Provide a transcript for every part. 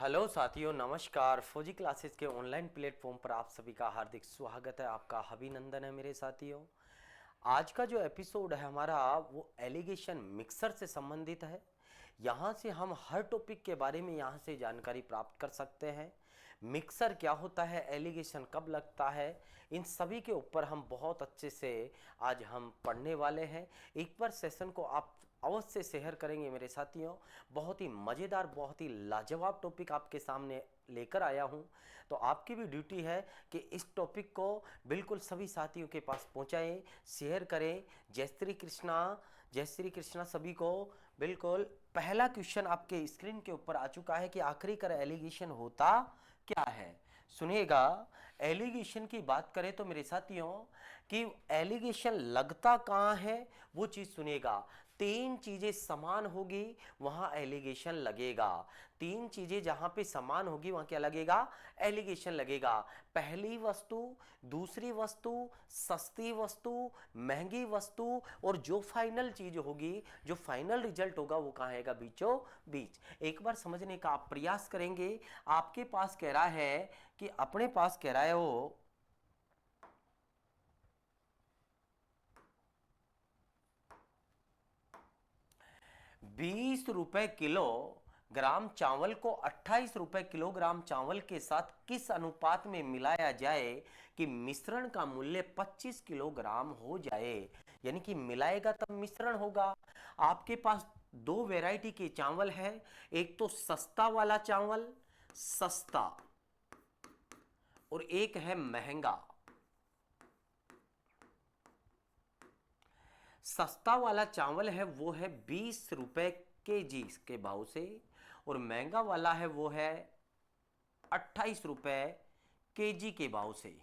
Hello साथियों, नमस्कार। फौजी क्लासेस के ऑनलाइन प्लेटफॉर्म पर आप सभी का हार्दिक स्वागत है। आपका अभिनंदन है मेरे साथियों। आज का जो एपिसोड है हमारा वो एलिगेशन मिक्सर से संबंधित है। यहाँ से हम हर टॉपिक के बारे में यहाँ से जानकारी प्राप्त कर सकते हैं। मिक्सर क्या होता है, एलिगेशन कब लगता है, इन सभी के ऊपर हम बहुत अच्छे से आज हम पढ़ने वाले हैं। एक बार सेशन को आप अवश्य शेयर करेंगे मेरे साथियों। बहुत ही मज़ेदार, बहुत ही लाजवाब टॉपिक आपके सामने लेकर आया हूं। तो आपकी भी ड्यूटी है कि इस टॉपिक को बिल्कुल सभी साथियों के पास पहुंचाएं, शेयर करें। जय श्री कृष्णा, जय श्री कृष्णा सभी को। बिल्कुल पहला क्वेश्चन आपके स्क्रीन के ऊपर आ चुका है कि आखिरकार एलिगेशन होता क्या है। सुनिएगा, एलिगेशन की बात करें तो मेरे साथियों कि एलिगेशन लगता कहाँ है वो चीज़ सुनिएगा। तीन चीजें समान होगी वहां एलिगेशन लगेगा। तीन चीजें जहां पे समान होगी वहां क्या लगेगा, एलिगेशन लगेगा। पहली वस्तु, दूसरी वस्तु, सस्ती वस्तु, महंगी वस्तु, और जो फाइनल चीज होगी, जो फाइनल रिजल्ट होगा वो कहाँ आएगा, बीचों बीच। एक बार समझने का आप प्रयास करेंगे। आपके पास कह रहा है कि अपने पास कह रहा है वो 20 रुपए किलो ग्राम चावल को 28 रुपए किलोग्राम चावल के साथ किस अनुपात में मिलाया जाए कि मिश्रण का मूल्य 25 किलोग्राम हो जाए। यानी कि मिलाएगा तब मिश्रण होगा। आपके पास दो वैरायटी के चावल है। एक तो सस्ता वाला चावल, सस्ता, और एक है महंगा। सस्ता वाला चावल है वो है 20 रुपए के जी के भाव से, और महंगा वाला है वो है 28 रुपए के जी के भाव से।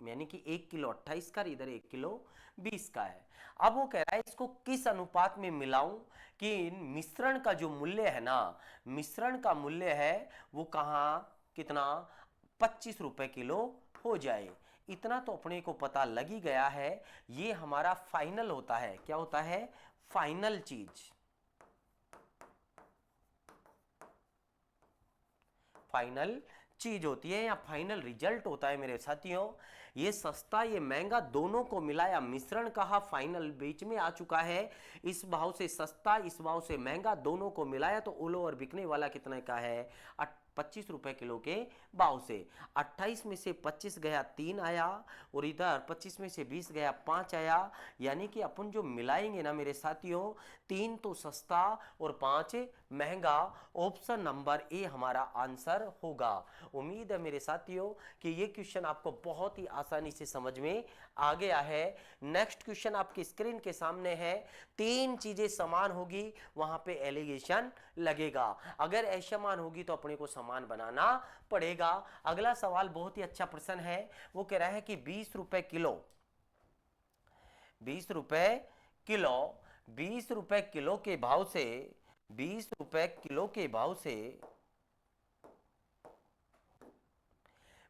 यानी कि 1 किलो 28 का, इधर 1 किलो 20 का है। अब वो कह रहा है इसको किस अनुपात में मिलाऊं कि मिश्रण का जो मूल्य है ना, मिश्रण का मूल्य है वो कहाँ, कितना, 25 रुपए किलो हो जाए। इतना तो अपने को पता लग ही गया है। ये हमारा फाइनल होता है। क्या होता है, फाइनल चीज, फाइनल चीज होती है या फाइनल रिजल्ट होता है मेरे साथियों। ये सस्ता ये महंगा दोनों को मिलाया, मिश्रण कहा, फाइनल बीच में आ चुका है। इस भाव से सस्ता, इस भाव से महंगा, दोनों को मिलाया तो ओलो और बिकने वाला कितने का है, 25 रुपए किलो के भाव से। 28 में से 25 गया 3 आया, और इधर 25 में से 20 गया 5 आया। यानी कि अपन जो मिलाएंगे ना मेरे साथियों, 3 तो सस्ता और 5 महंगा। ऑप्शन नंबर ए हमारा आंसर होगा। उम्मीद है मेरे साथियों कि ये क्वेश्चन आपको बहुत ही आसानी से समझ में आ गया है। नेक्स्ट क्वेश्चन आपकी स्क्रीन के सामने है। तीन चीजें समान होगी वहां पे एलिगेशन लगेगा। अगर असमान होगी तो अपने को समान बनाना पड़ेगा। अगला सवाल बहुत ही अच्छा प्रश्न है। वो कह रहा है कि 20 रुपए किलो, 20 रुपए किलो, 20 रुपए किलो के भाव से, 20 रुपए किलो के भाव से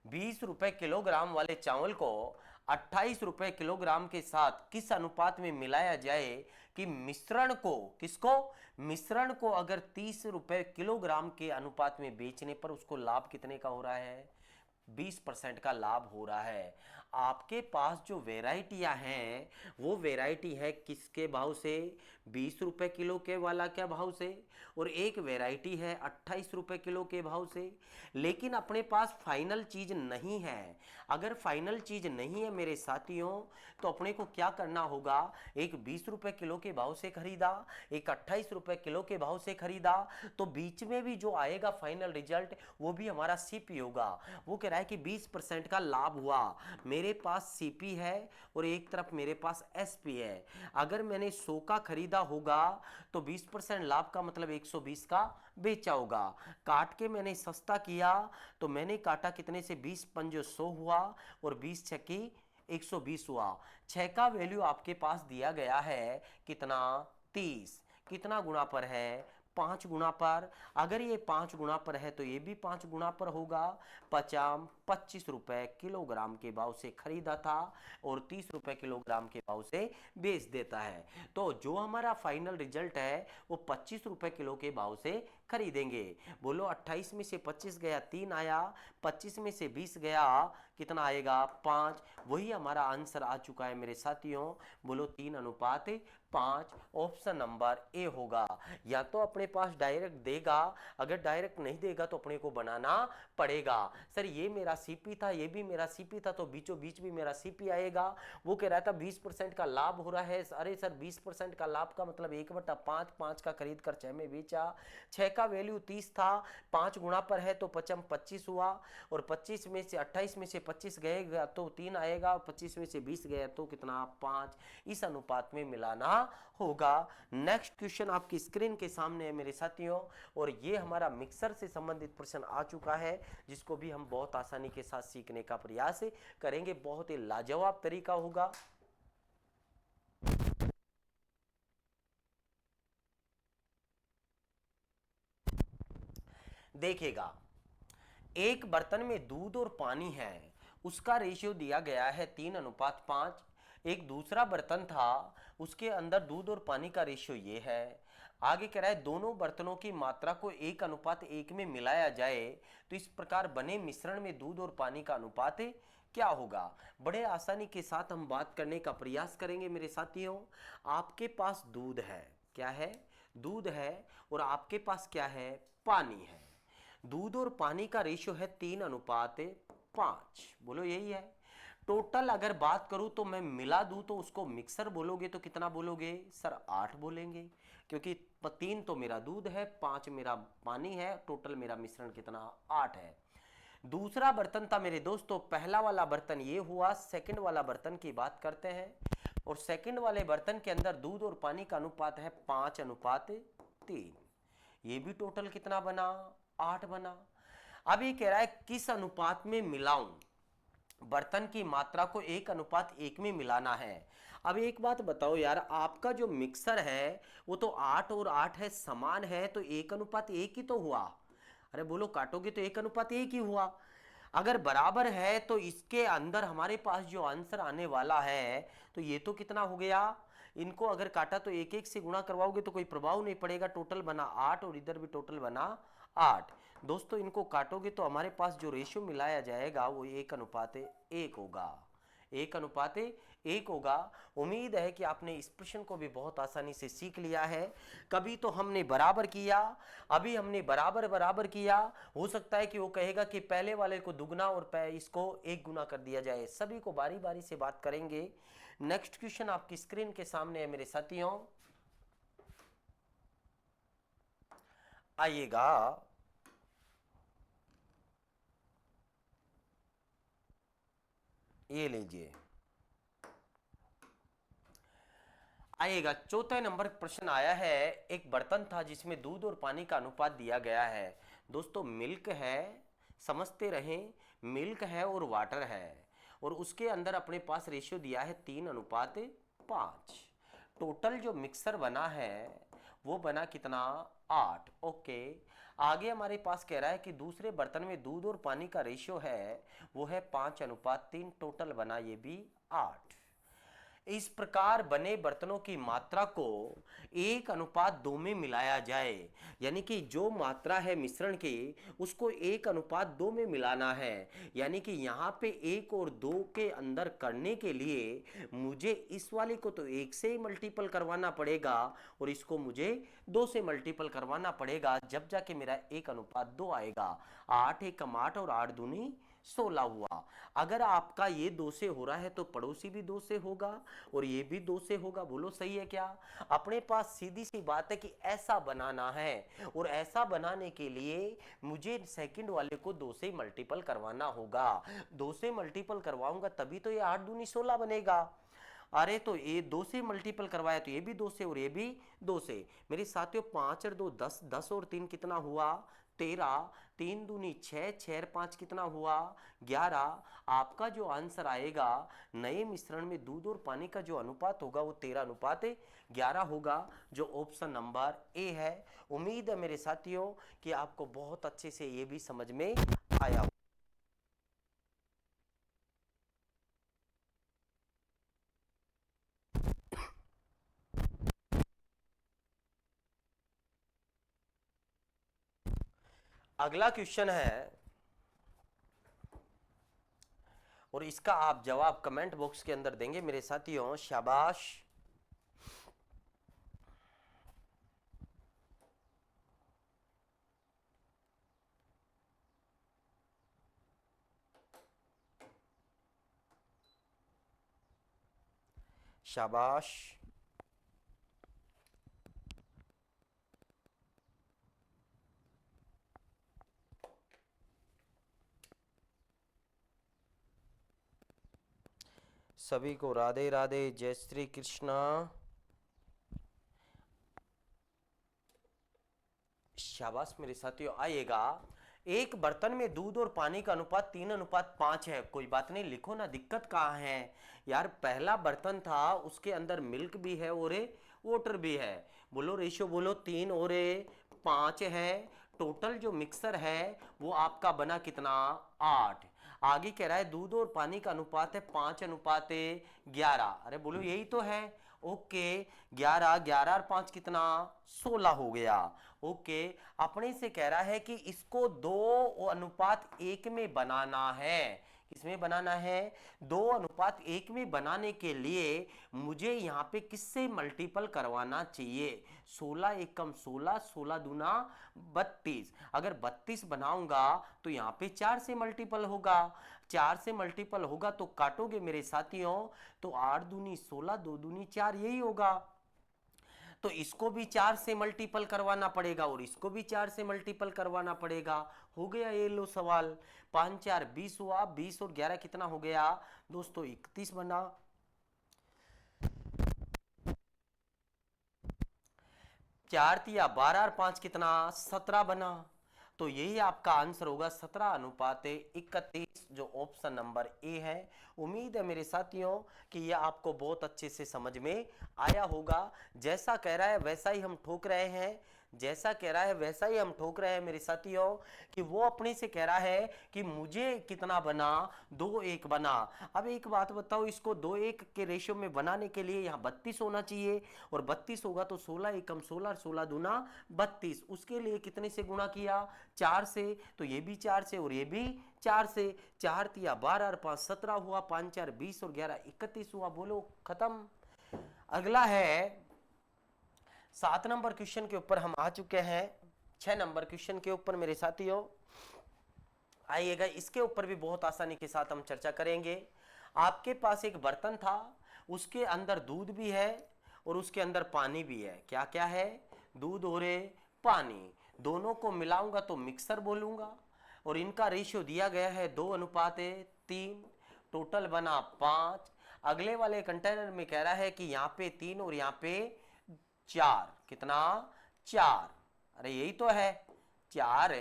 20 रुपए किलोग्राम वाले चावल को 28 रुपए किलोग्राम के साथ किस अनुपात में मिलाया जाए कि मिश्रण को, किसको, मिश्रण को अगर 30 रुपए किलोग्राम के अनुपात में बेचने पर उसको लाभ कितने का हो रहा है, 20% का लाभ हो रहा है। आपके पास जो वेराइटियां हैं वो वेराइटी है किसके भाव से, 20 रुपए किलो के वाला क्या भाव से, और एक वेराइटी है 28 रुपए किलो के भाव से। लेकिन अपने पास फाइनल चीज नहीं है। अगर फाइनल चीज नहीं है मेरे साथियों तो अपने को क्या करना होगा, एक 20 रुपए किलो के भाव से खरीदा, एक 28 रुपए किलो के भाव से खरीदा, तो बीच में भी जो आएगा फाइनल रिजल्ट वो भी हमारा सीपी होगा। वो कह रहा है कि 20% का लाभ हुआ। मेरे पास सीपी है और एक तरफ मेरे पास एसपी है। अगर मैंने 100 का खरीदा होगा तो 20% लाभ का मतलब 120 का बेचा होगा। काट के मैंने सस्ता किया तो मैंने काटा कितने से, 20 पंजो 100 हुआ, और 20 छक्की 120 हुआ। 6 का वैल्यू आपके पास दिया गया है कितना, 30। कितना गुणा पर है, 5 गुना पर। अगर ये 5 गुना पर है तो ये भी 5 गुना पर होगा। पचाम 25 रुपए किलोग्राम के भाव से खरीदा था और 30 रुपए किलोग्राम के भाव से बेच देता है। तो जो हमारा फाइनल रिजल्ट है वो 25 रुपए किलो के भाव से खरीदेंगे। बोलो 28 में से 25 गया 3 आया, 25 में से 20 गया कितना आएगा 5। वही हमारा आंसर आ चुका है मेरे साथियों। बोलो 3:5। ऑप्शन नंबर ए होगा। या तो अपने पास डायरेक्ट देगा, अगर डायरेक्ट नहीं देगा तो अपने को बनाना पड़ेगा। सर ये मेरा सीपी था, ये भी मेरा सीपी था, तो बीचों बीच भी मेरा सीपी आएगा। वो कह रहा था 20% का लाभ हो रहा है। अरे सर 20% का लाभ का मतलब 1/5, 5 का खरीद कर 6 में बेचा, 6 का वैल्यू 30 था, 5 गुना पर है तो 25 हुआ, और 25 में से 28 में से 25 गएगा तो 3 आएगा, 25 में से 20 गया तो कितना 5। इस अनुपात में मिलाना होगा। नेक्स्ट क्वेश्चन आपकी स्क्रीन के सामने है मेरे साथियों, और ये हमारा मिक्सर से संबंधित प्रश्न आ चुका है, जिसको भी हम बहुत आसानी के साथ सीखने का प्रयास करेंगे। बहुत ही लाजवाब तरीका होगा। देखिएगा, एक बर्तन में दूध और पानी है, उसका रेशियो दिया गया है 3:5। एक दूसरा बर्तन था, उसके अंदर दूध और पानी का रेशियो ये है। आगे कह रहा है दोनों बर्तनों की मात्रा को 1:1 में मिलाया जाए तो इस प्रकार बने मिश्रण में दूध और पानी का अनुपात क्या होगा। बड़े आसानी के साथ हम बात करने का प्रयास करेंगे मेरे साथियों। आपके पास दूध है, क्या है, दूध है, और आपके पास क्या है, पानी है। दूध और पानी का रेशियो है 3:5। बोलो यही है। टोटल अगर बात करूं तो मैं मिला दूं तो उसको मिक्सर बोलोगे तो कितना बोलोगे सर 8 बोलेंगे, क्योंकि 3 तो मेरा दूध है, 5 मेरा पानी है, टोटल मेरा मिश्रण कितना 8 है। दूसरा बर्तन था मेरे दोस्तों, पहला वाला बर्तन ये हुआ, सेकंड वाला बर्तन की बात करते हैं, और सेकंड वाले बर्तन के अंदर दूध और पानी का अनुपात है 5:3। ये भी टोटल कितना बना 8 बना। अब ये कह रहा है किस अनुपात में मिलाऊं, बर्तन की मात्रा को 1:1 में मिलाना है। अब एक बात बताओ यार, आपका जो मिक्सर है वो तो 8 और 8 है, समान है, तो 1:1 ही तो हुआ। अरे बोलो काटोगे तो 1:1 ही हुआ। अगर बराबर है तो इसके अंदर हमारे पास जो आंसर आने वाला है तो ये तो कितना हो गया, इनको अगर काटा तो 1:1 से गुणा करवाओगे तो कोई प्रभाव नहीं पड़ेगा, टोटल बना 8 और इधर भी टोटल बना 8। दोस्तों इनको काटोगे तो हमारे पास जो रेशियो मिलाया जाएगा वो 1:1 होगा, 1:1 होगा। उम्मीद है कि आपने इस प्रश्न को भी बहुत आसानी से सीख लिया है। कभी तो हमने बराबर किया, अभी हमने बराबर बराबर किया, हो सकता है कि वो कहेगा कि पहले वाले को दुगना और इसको 1 गुना कर दिया जाए। सभी को बारी बारी से बात करेंगे। नेक्स्ट क्वेश्चन आपकी स्क्रीन के सामने है मेरे साथियों, आइएगा। ये लीजिए, आइएगा। चौथा नंबर प्रश्न आया है, एक बर्तन था जिसमें दूध और पानी का अनुपात दिया गया है। दोस्तों मिल्क है, समझते रहें, मिल्क है और वाटर है, और उसके अंदर अपने पास रेशियो दिया है 3:5। टोटल जो मिक्सर बना है वो बना कितना 8। ओके, आगे हमारे पास कह रहा है कि दूसरे बर्तन में दूध और पानी का रेशियो है वो है 5:3, टोटल बना ये भी 8। इस प्रकार बने बर्तनों की मात्रा को 1:2 में मिलाया जाए, यानी कि जो मात्रा है मिश्रण की उसको 1:2 में मिलाना है। यानी कि यहाँ पे 1 और 2 के अंदर करने के लिए मुझे इस वाली को तो 1 से ही मल्टीपल करवाना पड़ेगा और इसको मुझे 2 से मल्टीपल करवाना पड़ेगा, जब जाके मेरा 1:2 आएगा। 8 एकम 8 और 8 दूनी 16 हुआ। अगर आपका ये 2 से हो रहा है तो पड़ोसी भी 2 से होगा और ये भी 2 से होगा। बोलो सही है क्या। अपने पास सीधी सी बात है कि ऐसा बनाना है, और ऐसा बनाने के लिए मुझे सेकंड वाले को 2 से मल्टीपल करवाना होगा। 2 से मल्टीपल करवाऊंगा तभी तो ये 8 दूनी 16 बनेगा। अरे तो ये 2 से मल्टीपल करवाया तो ये भी 2 से और ये भी 2 से। मेरे साथियों 5 और 2 10, 10 और 3 कितना हुआ 13, 3 दूनी 6, 6 और 5 कितना हुआ 11। आपका जो आंसर आएगा नए मिश्रण में दूध और पानी का जो अनुपात होगा वो 13:11 होगा, जो ऑप्शन नंबर ए है। उम्मीद है मेरे साथियों कि आपको बहुत अच्छे से ये भी समझ में आया। अगला क्वेश्चन है और इसका आप जवाब कमेंट बॉक्स के अंदर देंगे मेरे साथियों, शाबाश। शाबाश। सभी को राधे राधे, जय श्री कृष्णा। शाबाश मेरे साथियों। आइएगा, एक बर्तन में दूध और पानी का अनुपात 3:5 है। कोई बात नहीं, लिखो ना, दिक्कत कहाँ है यार। पहला बर्तन था उसके अंदर मिल्क भी है और वाटर भी है। बोलो रेशियो, बोलो 3 और 5 है। टोटल जो मिक्सर है वो आपका बना कितना 8। आगे कह रहा है दूध और पानी का अनुपात है 5:11। अरे बोलो यही तो है। ओके, 11, 11 और 5 कितना 16 हो गया। ओके, अपने से कह रहा है कि इसको 2:1 में बनाना है। किसमें बनाना है 2:1 में बनाने के लिए मुझे यहाँ पे किससे मल्टीपल करवाना चाहिए 16 एकम 16, 16 दूना 32। अगर 32 बनाऊंगा तो यहाँ पे 4 से मल्टीपल होगा। 4 से मल्टीपल होगा तो काटोगे मेरे साथियों तो 8 दूनी 16, 2 दूनी 4 यही होगा। तो इसको भी 4 से मल्टीपल करवाना पड़ेगा और इसको भी 4 से मल्टीपल करवाना पड़ेगा। हो गया ये लो सवाल। 5 4 20 हुआ, 20 और 11 कितना हो गया दोस्तों 31 बना। 4 तिया 12 और 5 कितना 17 बना। तो यही आपका आंसर होगा 17:31, जो ऑप्शन नंबर ए है। उम्मीद है मेरे साथियों कि यह आपको बहुत अच्छे से समझ में आया होगा। जैसा कह रहा है वैसा ही हम ठोक रहे हैं, जैसा कह रहा है वैसा ही हम ठोक रहे हैं मेरे साथियों, कि वो अपने से कह रहा है कि मुझे कितना बना 2:1 बना। अब एक बात बताओ, इसको 2:1 के रेशियो में बनाने के लिए यहाँ 32 होना चाहिए और 32 होगा तो 16 एकम 16, 16 दूना 32। उसके लिए कितने से गुणा किया 4 से, तो ये भी 4 से और ये भी 4 से। 4 तिया 12 और 5 17 हुआ, 5 4 20 और 11 31 हुआ। बोलो खत्म। अगला है 7 नंबर क्वेश्चन के ऊपर हम आ चुके हैं। 6 नंबर क्वेश्चन के ऊपर मेरे साथियों आइएगा, इसके ऊपर भी बहुत आसानी के साथ हम चर्चा करेंगे। आपके पास एक बर्तन था, उसके अंदर दूध भी है और उसके अंदर पानी भी है। क्या क्या है दूध और पानी, दोनों को मिलाऊंगा तो मिक्सर बोलूंगा और इनका रेशियो दिया गया है 2:3। टोटल बना 5। अगले वाले कंटेनर में कह रहा है कि यहाँ पे 3 और यहाँ पे 4 कितना 4। अरे यही तो है 4।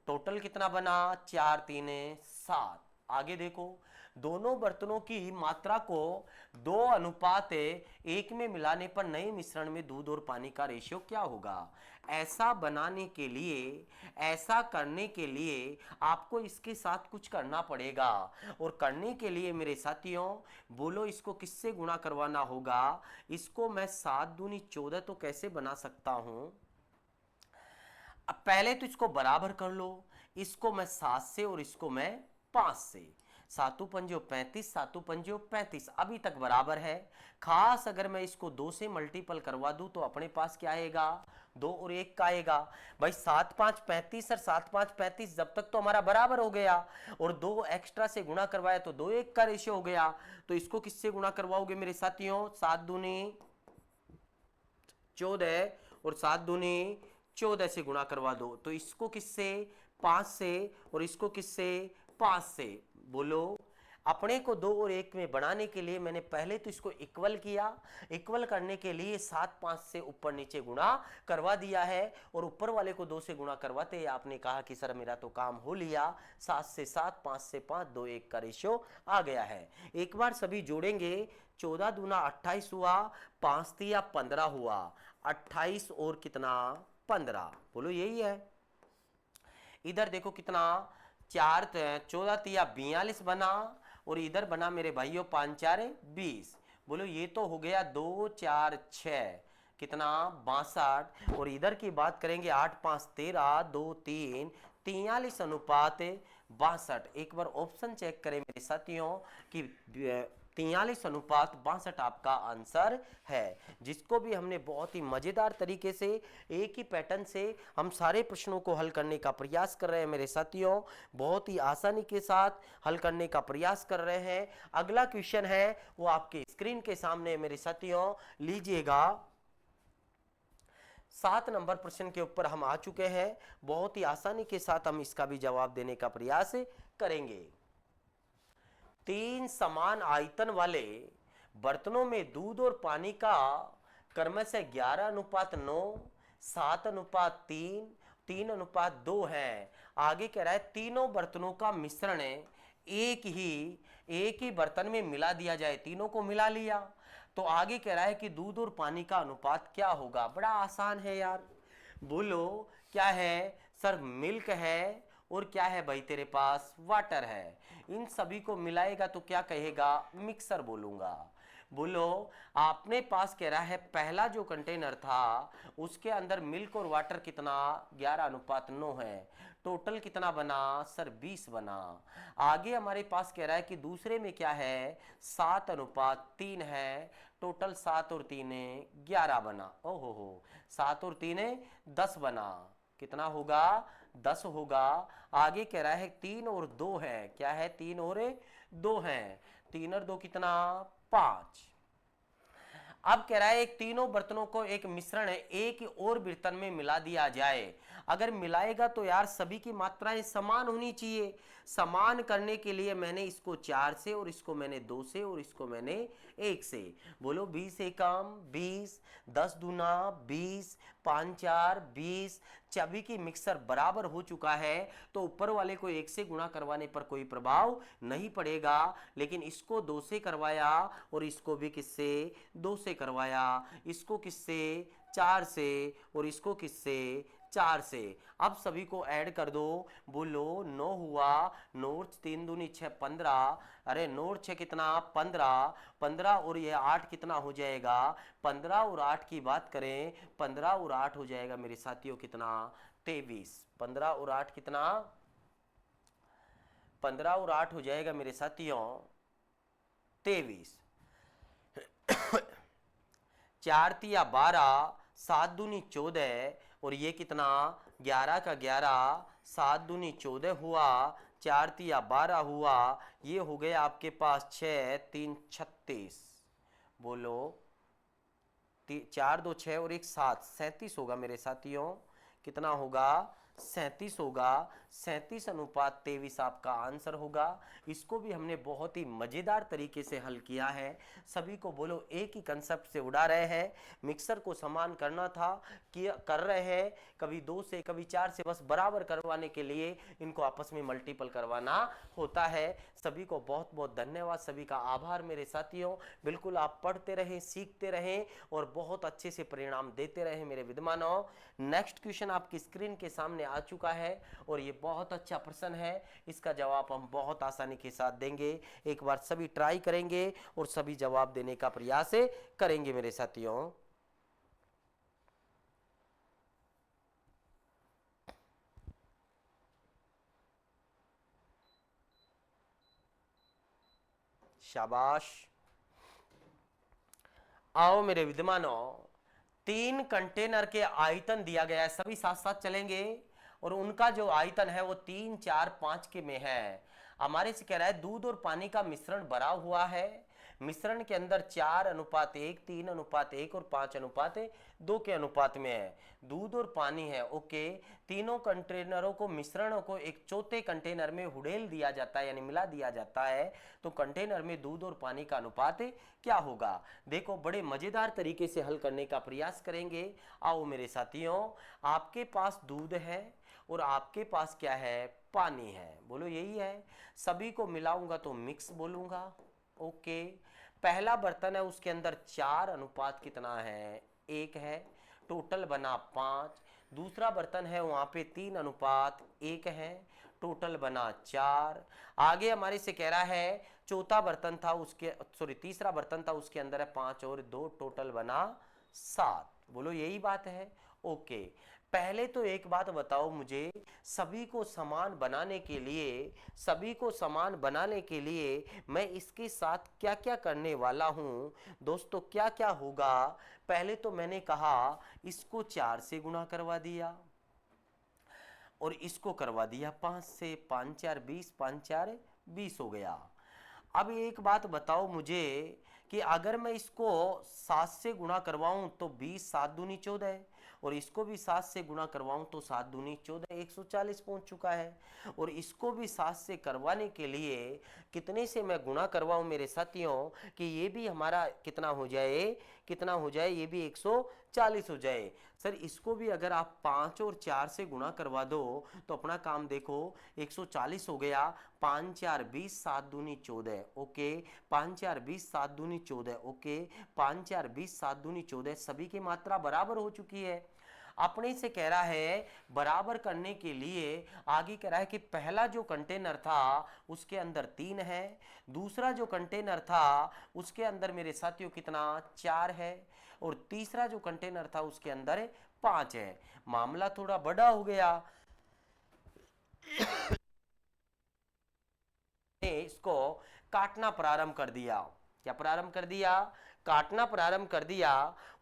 टोटल कितना बना 4 3 7। आगे देखो, दोनों बर्तनों की मात्रा को 2:1 में मिलाने पर नए मिश्रण में दूध और पानी का रेशियो क्या होगा। ऐसा बनाने के लिए, ऐसा करने के लिए आपको इसके साथ कुछ करना पड़ेगा। और करने के लिए मेरे साथियों बोलो इसको किससे गुणा करवाना होगा। इसको मैं 7 दूनी 14 तो कैसे बना सकता हूं। अब पहले तो इसको बराबर कर लो, इसको मैं 7 से और इसको मैं 5 से। 7 पंजो 35, 7 पंजो 35, अभी तक बराबर है। खास अगर मैं इसको 2 से मल्टीपल करवा दूं तो अपने पास क्या आएगा 2 और 1 का आएगा। भाई 7 5 35 और 7 5 35, जब तक तो हमारा बराबर हो गया। और 2 एक्स्ट्रा से गुणा करवाया तो 2:1 का रेशियो हो गया। तो इसको किससे गुणा करवाओगे मेरे साथियों 7 दूनी 14 और 7 दूनी 14 से गुणा करवा दो। तो इसको किससे 5 से और इसको किससे 5 से। बोलो अपने को 2 और 1 में बनाने के लिए मैंने पहले तो इसको इक्वल किया, इक्वल करने के लिए 7 5 से ऊपर नीचे गुणा करवा दिया है और ऊपर वाले को 2 से गुणा करवाते आपने कहा कि सर मेरा तो काम हो लिया, 7 से 7, 5 से 5, 2 1 का रेशियो आ गया है। एक बार सभी जोड़ेंगे, 14 दूना 28 हुआ, 5 तिया 15 हुआ, 28 और कितना 15, बोलो यही है। इधर देखो कितना 4 14 तिया 42 बना और इधर बना मेरे भाइयों 5 4 20, बोलो ये तो हो गया 2 4 6 कितना 62 और इधर की बात करेंगे 8 5 13 2 3 43 अनुपात 62। एक बार ऑप्शन चेक करें मेरे साथियों कि 43 अनुपात 62 आपका आंसर है, जिसको भी हमने बहुत ही मजेदार तरीके से एक ही पैटर्न से हम सारे प्रश्नों को हल करने का प्रयास कर रहे हैं मेरे साथियों, बहुत ही आसानी के साथ हल करने का प्रयास कर रहे हैं। अगला क्वेश्चन है वो आपके स्क्रीन के सामने मेरे साथियों, लीजिएगा 7 नंबर प्रश्न के ऊपर हम आ चुके हैं, बहुत ही आसानी के साथ हम इसका भी जवाब देने का प्रयास करेंगे। 3 समान आयतन वाले बर्तनों में दूध और पानी का क्रमशः 11 अनुपात 9, 7 अनुपात 3, 3 अनुपात 2 है। आगे कह रहा है तीनों बर्तनों का मिश्रण एक ही बर्तन में मिला दिया जाए, तीनों को मिला लिया तो आगे कह रहा है कि दूध और पानी का अनुपात क्या होगा। बड़ा आसान है यार, बोलो क्या है सर, मिल्क है और क्या है भाई तेरे पास, वाटर है। इन सभी को मिलाएगा तो क्या कहेगा, मिक्सर बोलूंगा। बोलो आपने पास कह रहा है पहला जो कंटेनर था उसके अंदर मिल्क और वाटर कितना 11 अनुपात 9 है, टोटल कितना बना सर 20 बना। आगे हमारे पास कह रहा है कि दूसरे में क्या है 7 अनुपात 3 है, टोटल 7 और 3 11 बना। ओहो हो 7 और 3 10 बना, कितना होगा 10 होगा। आगे कह रहा है 3 और 2 है, क्या है 3 और 2 है, 3 और 2 कितना 5। अब कह रहा है एक तीनों बर्तनों को एक मिश्रण है एक और बर्तन में मिला दिया जाए। अगर मिलाएगा तो यार सभी की मात्राएं समान होनी चाहिए। समान करने के लिए मैंने इसको 4 से और इसको मैंने 2 से और इसको मैंने 1 से। बोलो 20 एकम 20, 10 दूना 20, 5 4 20। सभी की मिक्सर बराबर हो चुका है तो ऊपर वाले को 1 से गुणा करवाने पर कोई प्रभाव नहीं पड़ेगा, लेकिन इसको 2 से करवाया और इसको भी किससे 2 से करवाया, इसको किससे 4 से और इसको किससे 4 से। अब सभी को ऐड कर दो, बोलो 9 हुआ, 9 3 दूनी 6 15, अरे 9 6 कितना 15, 15 और ये 8 कितना हो जाएगा 15 और 8 की बात करें 15 और 8 हो जाएगा मेरे साथियों कितना 23। 15 और 8 कितना 15 और 8 हो जाएगा मेरे साथियों 23। 4 तिया 12, 7 दूनी 14 और ये कितना 11 का 11, 7 दूनी 14 हुआ, 4 तिया 12 हुआ, ये हो गया आपके पास 6 3 36। बोलो 4 2 6 और 1 7, 37 होगा मेरे साथियों, कितना होगा 37 होगा। 37 अनुपात 23 आपका आंसर होगा। इसको भी हमने बहुत ही मजेदार तरीके से हल किया है। सभी को बोलो एक ही कंसेप्ट से उड़ा रहे हैं, मिक्सर को समान करना था कि कर रहे हैं, कभी 2 से कभी 4 से, बस बराबर करवाने के लिए इनको आपस में मल्टीपल करवाना होता है। सभी को बहुत बहुत धन्यवाद, सभी का आभार मेरे साथियों। बिल्कुल आप पढ़ते रहें, सीखते रहें और बहुत अच्छे से परिणाम देते रहें मेरे विद्वानों। नेक्स्ट क्वेश्चन आपकी स्क्रीन के सामने आ चुका है और ये बहुत अच्छा प्रश्न है, इसका जवाब हम बहुत आसानी के साथ देंगे। एक बार सभी ट्राई करेंगे और सभी जवाब देने का प्रयास करेंगे मेरे साथियों। शाबाश, आओ मेरे विद्वानों, 3 कंटेनर के आयतन दिया गया है, सभी साथ साथ चलेंगे और उनका जो आयतन है वो 3 4 5 के में है। हमारे से कह रहा है दूध और पानी का मिश्रण भरा हुआ है, मिश्रण के अंदर 4:1, 3:1 और 5:2 के अनुपात में है। दूध और पानी है, ओके। तीनों कंटेनरों को, मिश्रणों को एक चौथे कंटेनर में हुडेल दिया जाता है, यानी मिला दिया जाता है, तो कंटेनर में दूध और पानी का अनुपात क्या होगा। देखो, बड़े मजेदार तरीके से हल करने का प्रयास करेंगे। आओ मेरे साथियों, आपके पास दूध है और आपके पास क्या है, पानी है। बोलो यही है। सभी को मिलाऊंगा तो मिक्स बोलूंगा, ओके। पहला बर्तन है, उसके अंदर 4 अनुपात कितना है, 1 है, टोटल बना 5। दूसरा बर्तन है, वहां पे 3:1 है, टोटल बना 4। आगे हमारे से कह रहा है चौथा बर्तन था उसके, सॉरी तीसरा बर्तन था, उसके अंदर है 5 और 2, टोटल बना 7। बोलो यही बात है, ओके। पहले तो एक बात बताओ मुझे, सभी को समान बनाने के लिए, सभी को समान बनाने के लिए मैं इसके साथ क्या क्या करने वाला हूं दोस्तों, क्या क्या होगा। पहले तो मैंने कहा इसको 4 से गुणा करवा दिया और इसको करवा दिया 5 से, 5 4 20, 5 4 20 हो गया। अब एक बात बताओ मुझे कि अगर मैं इसको 7 से गुणा करवाऊं तो 20, 7 दूनी 14, और इसको भी 7 से गुणा करवाऊं तो 7 दूनी 14, 140 पहुंच चुका है। और इसको भी 7 से करवाने के लिए कितने से मैं गुणा करवाऊं मेरे साथियों कि ये भी हमारा कितना हो जाए, कितना हो जाए, ये भी 140 हो जाए। सर इसको भी अगर आप 5 और 4 से गुणा करवा दो तो अपना काम देखो, 140 हो गया। 5 4 20, 7 दूनी 14, ओके। 5 4 20, 7 दूनी 14, ओके। 5 4 20, 7 दूनी 14, सभी की मात्रा बराबर हो चुकी है। अपने से कह रहा है बराबर करने के लिए आगे कह रहा है कि पहला जो कंटेनर था उसके अंदर 3 है, दूसरा जो कंटेनर था उसके अंदर मेरे साथियों कितना, 4 है, और तीसरा जो कंटेनर था उसके अंदर 5 है। मामला थोड़ा बड़ा हो गया। इसको काटना प्रारंभ कर दिया। क्या प्रारंभ कर दिया, काटना प्रारंभ कर दिया।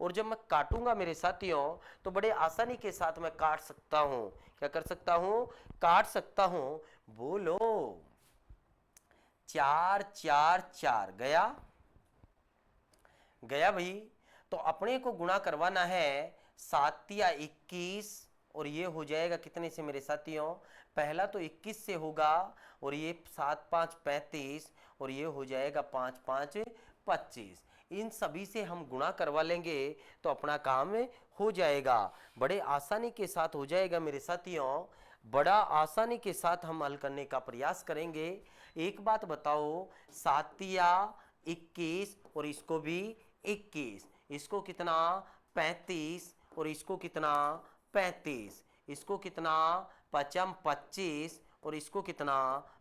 और जब मैं काटूंगा मेरे साथियों तो बड़े आसानी के साथ मैं काट सकता हूं। क्या कर सकता हूं, काट सकता हूं। बोलो 4 4 4 गया, गया भाई। तो अपने को गुणा करवाना है 7 या 21, और ये हो जाएगा कितने से मेरे साथियों, पहला तो 21 से होगा, और ये 7 5 35, और ये हो जाएगा 5 5 25। इन सभी से हम गुणा करवा लेंगे तो अपना काम हो जाएगा, बड़े आसानी के साथ हो जाएगा मेरे साथियों। बड़ा आसानी के साथ हम हल करने का प्रयास करेंगे। एक बात बताओ, 7 या 21 और इसको भी 21, इसको कितना 35, और इसको कितना 35, इसको कितना 25, और इसको कितना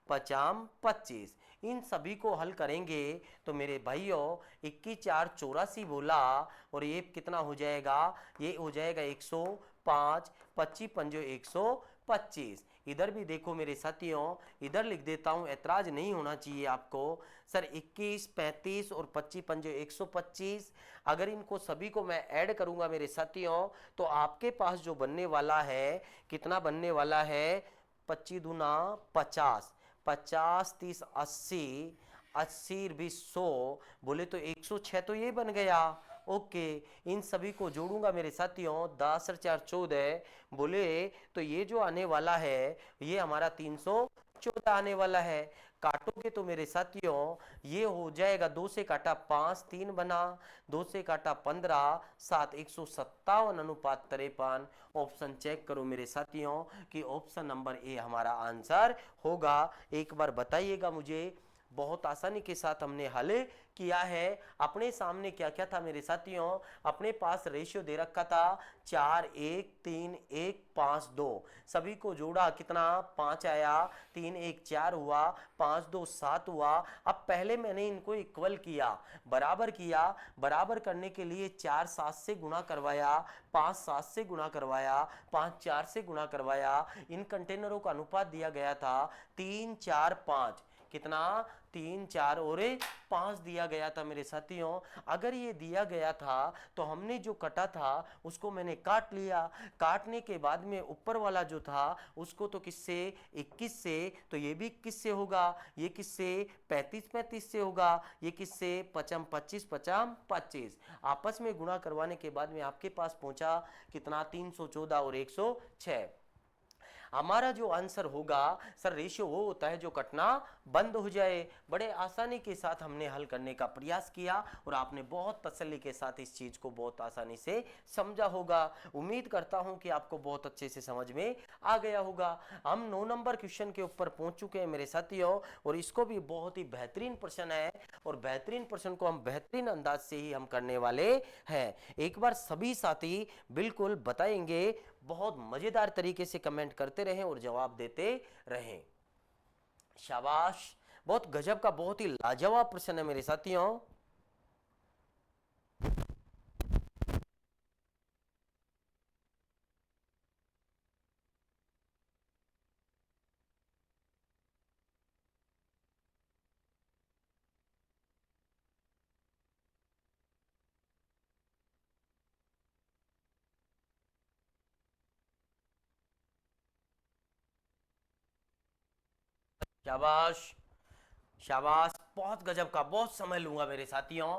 25। इन सभी को हल करेंगे तो मेरे भाइयों 21 4 84 बोला, और ये कितना हो जाएगा, ये हो जाएगा 105, 25 पंजो 125। इधर भी देखो मेरे साथियों, इधर लिख देता हूं, ऐतराज नहीं होना चाहिए आपको। सर 21 35 और 25 पंजो 125, अगर इनको सभी को मैं ऐड करूंगा मेरे साथियों तो आपके पास जो बनने वाला है, कितना बनने वाला है, 25 दूना 50, 50 30 80, 80 20 100, बोले तो 106 तो ये बन गया, ओके। इन सभी को जोड़ूंगा मेरे साथियों, 10 और 4 14, बोले तो ये जो आने वाला है ये हमारा 314 आने वाला है। काटोगे तो मेरे साथियों ये हो जाएगा, 2 से काटा 5, 3 बना, 2 से काटा 15, 7 157 अनुपात 53। ऑप्शन चेक करो मेरे साथियों कि ऑप्शन नंबर ए हमारा आंसर होगा। एक बार बताइएगा मुझे, बहुत आसानी के साथ हमने हल किया है। अपने सामने क्या क्या था मेरे साथियों, अपने पास रेशियो दे रखा था 4 1 3 1 5 2, सभी को जोड़ा कितना 5 आया, 3 1 4 हुआ, 5 2 7 हुआ। अब पहले मैंने इनको इक्वल किया, बराबर किया। बराबर करने के लिए 4 7 से गुणा करवाया, 5 7 से गुणा करवाया, 5 4 से गुणा करवाया। इन कंटेनरों का अनुपात दिया गया था 3 4 5, कितना 3 4 और 5 दिया गया था मेरे साथियों। अगर ये दिया गया था तो हमने जो कटा था उसको मैंने काट लिया। काटने के बाद में ऊपर वाला जो था उसको तो किससे 21 से, तो ये भी 21 से होगा, ये किससे 35 35 से होगा, ये किससे 55 25 55 25। आपस में गुणा करवाने के बाद में आपके पास पहुंचा कितना 314 और 106। हमारा जो आंसर होगा सर रेशियो वो होता है जो कटना बंद हो जाए। बड़े आसानी के साथ हमने हल करने का प्रयास किया और आपने बहुत तसल्ली के साथ इस चीज को बहुत आसानी से समझा होगा। उम्मीद करता हूं कि आपको बहुत अच्छे से समझ में आ गया होगा। हम 9 नंबर क्वेश्चन के ऊपर पहुंच चुके हैं मेरे साथियों, और इसको भी बहुत ही बेहतरीन प्रश्न है, और बेहतरीन प्रश्न को हम बेहतरीन अंदाज से ही हम करने वाले हैं। एक बार सभी साथी बिल्कुल बताएंगे, बहुत मजेदार तरीके से कमेंट करते रहें और जवाब देते रहें। शाबाश, बहुत गजब का बहुत ही लाजवाब प्रश्न है मेरे साथियों। शाबाश, शाबाश, बहुत गजब का, बहुत समय लूंगा मेरे साथियों।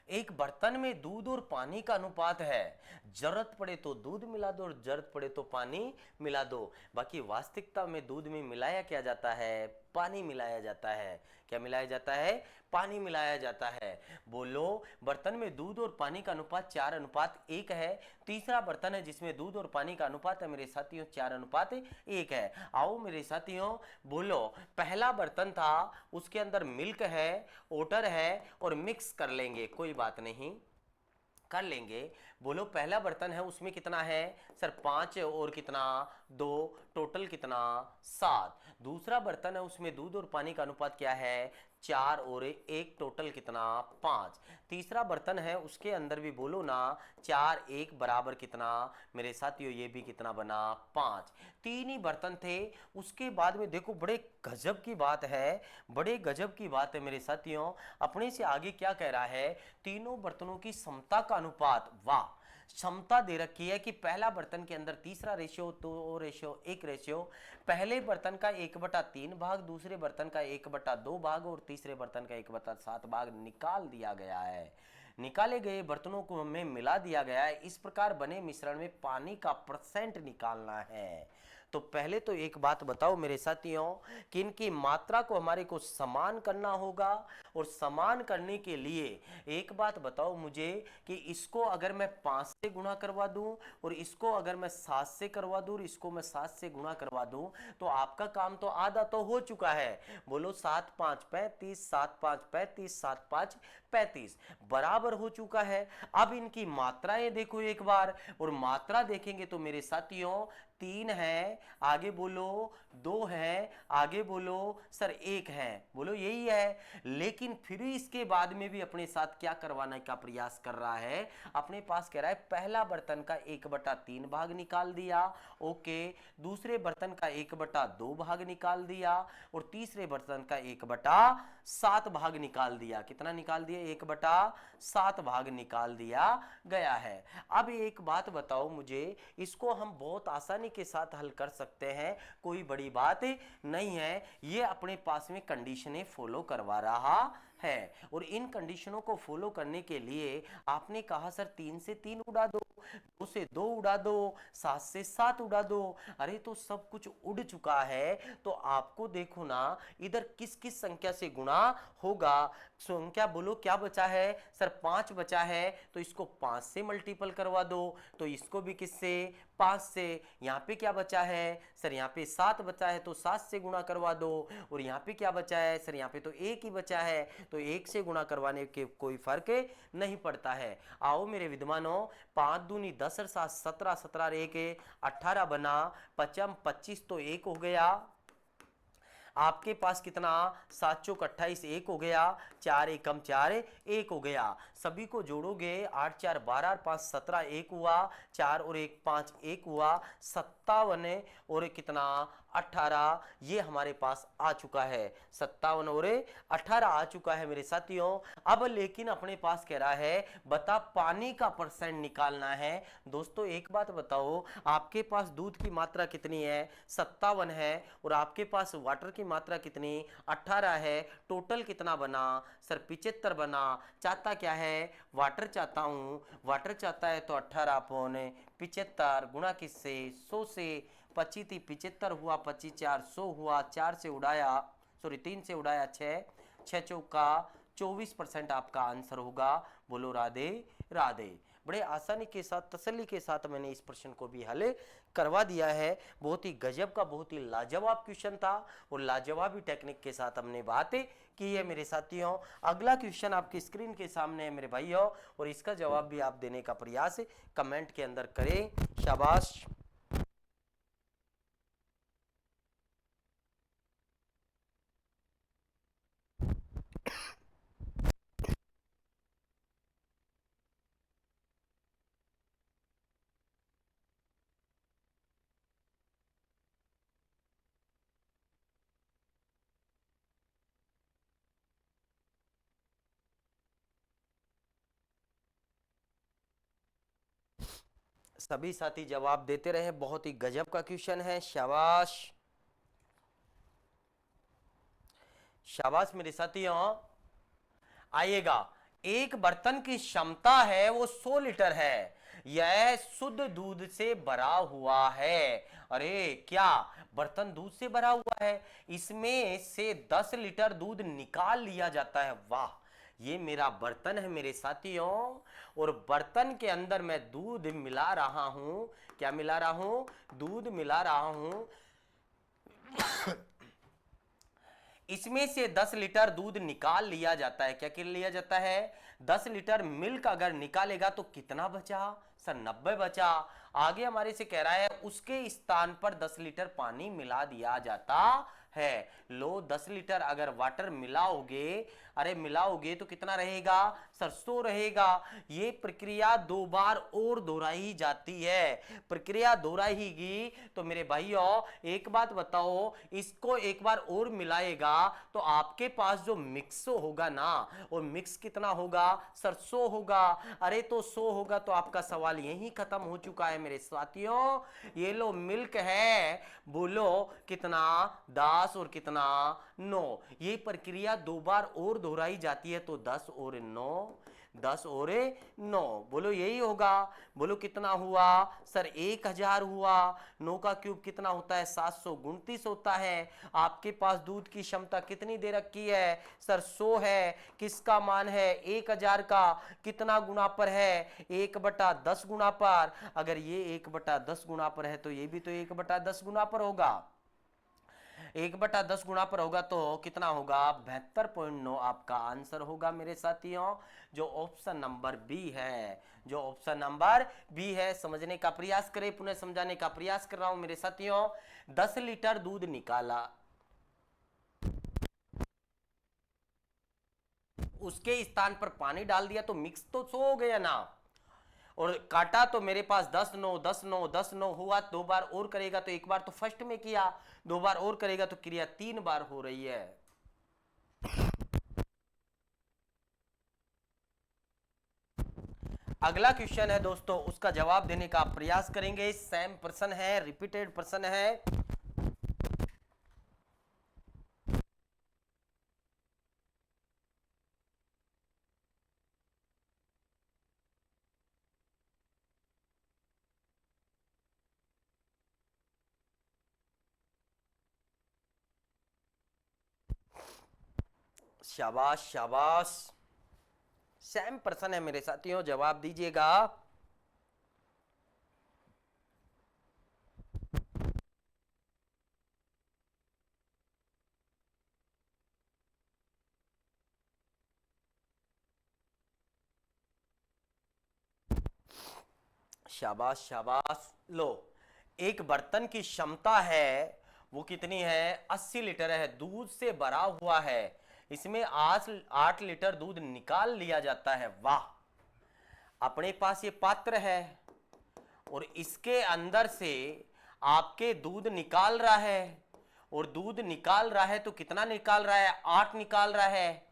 एक बर्तन में दूध और पानी का अनुपात है, जरूरत पड़े तो दूध मिला दो और जरूरत पड़े तो पानी मिला दो। बाकी वास्तविकता में दूध में मिलाया क्या जाता है, पानी मिलाया जाता है। क्या मिलाया जाता है, पानी मिलाया जाता है। बोलो, बर्तन में दूध और पानी का अनुपात 4:1 है। तीसरा बर्तन है जिसमें दूध और पानी का अनुपात है मेरे साथियों 4:1 है। आओ मेरे साथियों, बोलो, पहला बर्तन था उसके अंदर मिल्क है, ओटर है, और मिक्स कर लेंगे, कोई बात नहीं, कर लेंगे। बोलो, पहला बर्तन है उसमें कितना है सर 5 और कितना 2, टोटल कितना 7। दूसरा बर्तन है उसमें दूध और पानी का अनुपात क्या है 4 और 1, टोटल कितना 5। तीसरा बर्तन है उसके अंदर भी बोलो ना 4 1 बराबर कितना मेरे साथियों, ये भी कितना बना 5। तीन ही बर्तन थे। उसके बाद में देखो, बड़े गजब की बात है, बड़े गजब की बात है मेरे साथियों। अपने से आगे क्या कह रहा है, तीनों बर्तनों की समता का अनुपात, वाह, क्षमता दे रखी है कि पहला बर्तन के अंदर तीसरा रेशियो 2 रेशियो 1 रेशियो, पहले बर्तन का 1/3 भाग, दूसरे बर्तन का 1/2 भाग और तीसरे बर्तन का 1/7 भाग निकाल दिया गया है। निकाले गए बर्तनों को हमें मिला दिया गया है। इस प्रकार बने मिश्रण में पानी का परसेंट निकालना है। तो पहले तो एक बात बताओ मेरे साथियों कि इनकी मात्रा को हमारे को समान करना होगा, और समान करने के लिए एक बात बताओ मुझे कि इसको अगर मैं 5 से गुणा करवा दूं और इसको अगर मैं 7 से करवा दूं और इसको मैं 7 से गुणा करवा दूं तो आपका काम तो आधा तो हो चुका है। बोलो, 7 5 35, 7 5 35, 7 5 35 बराबर हो चुका है। अब इनकी मात्राएं देखो एक बार, और मात्रा देखेंगे तो मेरे साथियों 3 है, आगे बोलो 2 है, आगे बोलो सर 1 है, बोलो यही है। लेकिन फिर इसके बाद में भी अपने साथ क्या करवाने का प्रयास कर रहा है, अपने पास कह रहा है पहला बर्तन का 1/3 भाग निकाल दिया, ओके, दूसरे बर्तन का 1/2 भाग निकाल दिया, और तीसरे बर्तन का 1/7 भाग निकाल दिया। कितना निकाल दिया, 1/7 भाग निकाल दिया गया है। अब एक बात बताओ मुझे, इसको हम बहुत आसानी के साथ हल कर सकते हैं, कोई बड़ी बात नहीं है। ये अपने पास में कंडीशनें फॉलो करवा रहा है, और इन कंडीशनों को फॉलो करने के लिए आपने कहा सर 3 से 3 उड़ा दो, 2 से 2 उड़ा दो, 7 से 7 उड़ा दो। अरे तो सब कुछ उड़ चुका है, तो आपको देखो ना इधर किस किस संख्या से गुणा होगा। संख्या बोलो क्या बचा है सर 5 बचा है, तो इसको 5 से मल्टीपल करवा दो, तो इसको भी किससे 5 से। यहाँ पे क्या बचा है सर, यहाँ पे 7 बचा है तो 7 से गुणा करवा दो, और यहाँ पे क्या बचा है सर, यहाँ पे तो 1 ही बचा है तो 1 से गुणा करवाने के कोई फर्क नहीं पड़ता है। आओ मेरे विद्वानों, 5 दूनी 10 और 7 17, 17 और 1 18 बना, 55 25 तो 1 हो गया। आपके पास कितना, 7 चौक 28, 1 हो गया, 4 एकम 4, 1 हो गया। सभी को जोड़ोगे, 8 4 12 और 5 17, 1 हुआ, 4 और 1 5, 1 हुआ, 57 और कितना 18, ये हमारे पास आ चुका है। 57 और 18 आ चुका है मेरे साथियों। अब लेकिन अपने पास कह रहा है बता पानी का परसेंट निकालना है। दोस्तों एक बात बताओ, आपके पास दूध की मात्रा कितनी है, 57 है, और आपके पास वाटर की मात्रा कितनी, 18 है। टोटल कितना बना सर, 75 बना। चाहता क्या है, वाटर चाहता हूं, वाटर चाहता है तो 18 पौने 75 गुणा किससे, 100 से। 25 थी 75 हुआ, 25 4 100 हुआ, 4 से उड़ाया, सॉरी 3 से उड़ाया 6, 6 चौका 24% आपका आंसर होगा। बोलो राधे राधे। बड़े आसानी के साथ, तसल्ली के साथ मैंने इस प्रश्न को भी हल करवा दिया है। बहुत ही गजब का, बहुत ही लाजवाब क्वेश्चन था, और लाजवाबी टेक्निक के साथ हमने बातें की है मेरे साथियों। अगला क्वेश्चन आपकी स्क्रीन के सामने है मेरे भाइयों, और इसका जवाब भी आप देने का प्रयास कमेंट के अंदर करें। शाबाश। सभी साथी जवाब देते रहे, बहुत ही गजब का क्वेश्चन है। शाबाश शाबाश मेरे साथियों। आइएगा, एक बर्तन की क्षमता है वो 100 लीटर है, यह शुद्ध दूध से भरा हुआ है। अरे क्या, बर्तन दूध से भरा हुआ है, इसमें से 10 लीटर दूध निकाल लिया जाता है। वाह, ये मेरा बर्तन है मेरे साथियों, और बर्तन के अंदर मैं दूध मिला रहा हूं। क्या मिला रहा हूं, दूध मिला रहा हूं। इसमें से 10 लीटर दूध निकाल लिया जाता है। क्या कर लिया जाता है, 10 लीटर मिल्क अगर निकालेगा तो कितना बचा सर, 90 बचा। आगे हमारे से कह रहा है उसके स्थान पर 10 लीटर पानी मिला दिया जाता है। लो 10 लीटर अगर वाटर मिलाओगे, अरे मिलाओगे तो कितना रहेगा सर, 100 रहेगा। ये प्रक्रिया 2 बार और दोहराई जाती है। प्रक्रिया दोहराएगी तो मेरे भाइयों एक बात बताओ, इसको एक बार और मिलाएगा तो आपके पास जो मिक्स होगा ना, और मिक्स कितना होगा सर, 100 होगा। अरे तो 100 होगा तो आपका सवाल यहीं खत्म हो चुका है मेरे साथियों। ये लो मिल्क है, बोलो कितना, 10 और कितना 9। ये प्रक्रिया 2 बार और दोहराई जाती है तो 10 और 9, 10 और 9, बोलो यही होगा। बोलो कितना हुआ सर, 1000 हुआ। 9 का क्यूब कितना होता है, 729 होता है। आपके पास दूध की क्षमता कितनी दे रखी है सर, 100 है। किसका मान है, 1000 का। कितना गुना पर है, 1/10 गुना पर। अगर ये 1/10 गुना पर है तो ये भी तो 1/10 गुना पर होगा। 1/10 गुना पर होगा तो कितना होगा, 72.9 आपका आंसर होगा मेरे साथियों, जो ऑप्शन नंबर बी है। जो ऑप्शन नंबर बी है, समझने का प्रयास करें, पुनः समझाने का प्रयास कर रहा हूं मेरे साथियों। 10 लीटर दूध निकाला, उसके स्थान पर पानी डाल दिया तो मिक्स तो 100 हो गया ना, और काटा तो मेरे पास 10 9 10 9 10 9 हुआ। 2 बार और करेगा तो एक बार तो फर्स्ट में किया, 2 बार और करेगा तो क्रिया 3 बार हो रही है। अगला क्वेश्चन है दोस्तों, उसका जवाब देने का प्रयास करेंगे। सेम प्रश्न है, रिपीटेड प्रश्न है। शाबाश शाबाश, सेम प्रश्न है मेरे साथियों, जवाब दीजिएगा। शाबाश शाबाश। लो, एक बर्तन की क्षमता है वो कितनी है, 80 लीटर है, दूध से भरा हुआ है। इसमें 8 लीटर दूध निकाल लिया जाता है। वाह, अपने पास ये पात्र है और इसके अंदर से आपके दूध निकाल रहा है, और दूध निकाल रहा है तो कितना निकाल रहा है, 8 निकाल रहा है।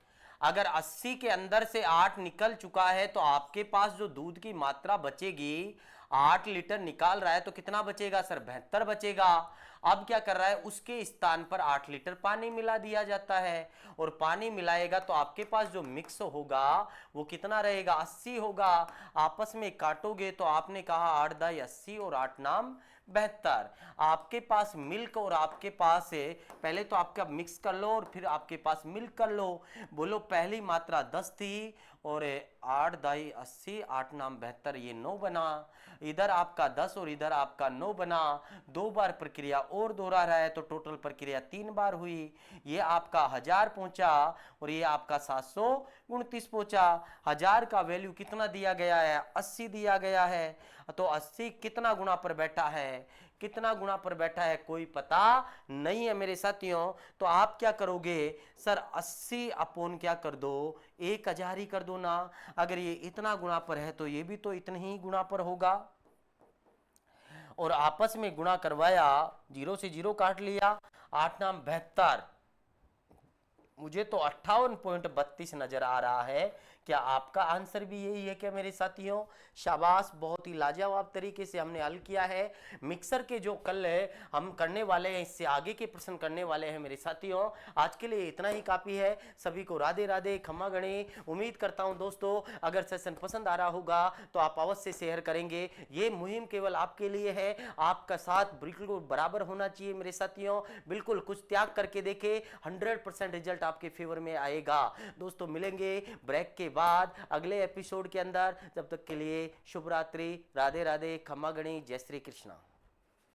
अगर 80 के अंदर से 8 निकल चुका है तो आपके पास जो दूध की मात्रा बचेगी, 8 लीटर निकाल रहा है तो कितना बचेगा सर, 72 बचेगा। अब क्या कर रहा है, उसके स्थान पर 8 लीटर पानी मिला दिया जाता है, और पानी मिलाएगा तो आपके पास जो मिक्स होगा वो कितना रहेगा, 80 होगा। आपस में काटोगे तो आपने कहा 8 दाई 80 और 8 नाम 72। आपके पास मिल्क और आपके पास है, पहले तो आपका मिक्स कर लो और फिर आपके पास मिल्क कर लो। बोलो पहली मात्रा 10 थी और 8 दाई 80, 8 नाम 72, ये 9 बना। इधर आपका 10 और इधर आपका 9 बना। 2 बार प्रक्रिया और दोहरा रहा है तो टोटल प्रक्रिया 3 बार हुई। ये आपका 1000 पहुंचा और ये आपका 729 पहुंचा। 1000 का वैल्यू कितना दिया गया है, 80 दिया गया है। तो 80 कितना गुना पर बैठा है, कितना गुना पर बैठा है कोई पता नहीं है मेरे साथियों। तो आप क्या करोगे सर, 80 अपोन क्या कर दो, 1000 ही कर दो ना। अगर ये इतना गुना पर है तो ये भी तो इतने ही गुना पर होगा। और आपस में गुणा करवाया, 0 से 0 काट लिया, 8 नाम 72। मुझे तो 58.32 नजर आ रहा है। क्या आपका आंसर भी यही है क्या मेरे साथियों? शाबाश, बहुत ही लाजवाब तरीके से हमने हल किया है। मिक्सर के जो कल हम करने वाले हैं, इससे आगे के प्रश्न करने वाले हैं मेरे साथियों। आज के लिए इतना ही काफी है। सभी को राधे राधे, खम्मा गणे। उम्मीद करता हूं दोस्तों अगर सेशन पसंद आ रहा होगा तो आप अवश्य शेयर करेंगे। ये मुहिम केवल आपके लिए है, आपका साथ बिल्कुल बराबर होना चाहिए मेरे साथियों। बिल्कुल कुछ त्याग करके देखे, 100% रिजल्ट आपके फेवर में आएगा। दोस्तों मिलेंगे ब्रेक के बाद अगले एपिसोड के अंदर। जब तक के लिए शुभ रात्रि, राधे राधे, खम्मा गणी, जय श्री कृष्णा।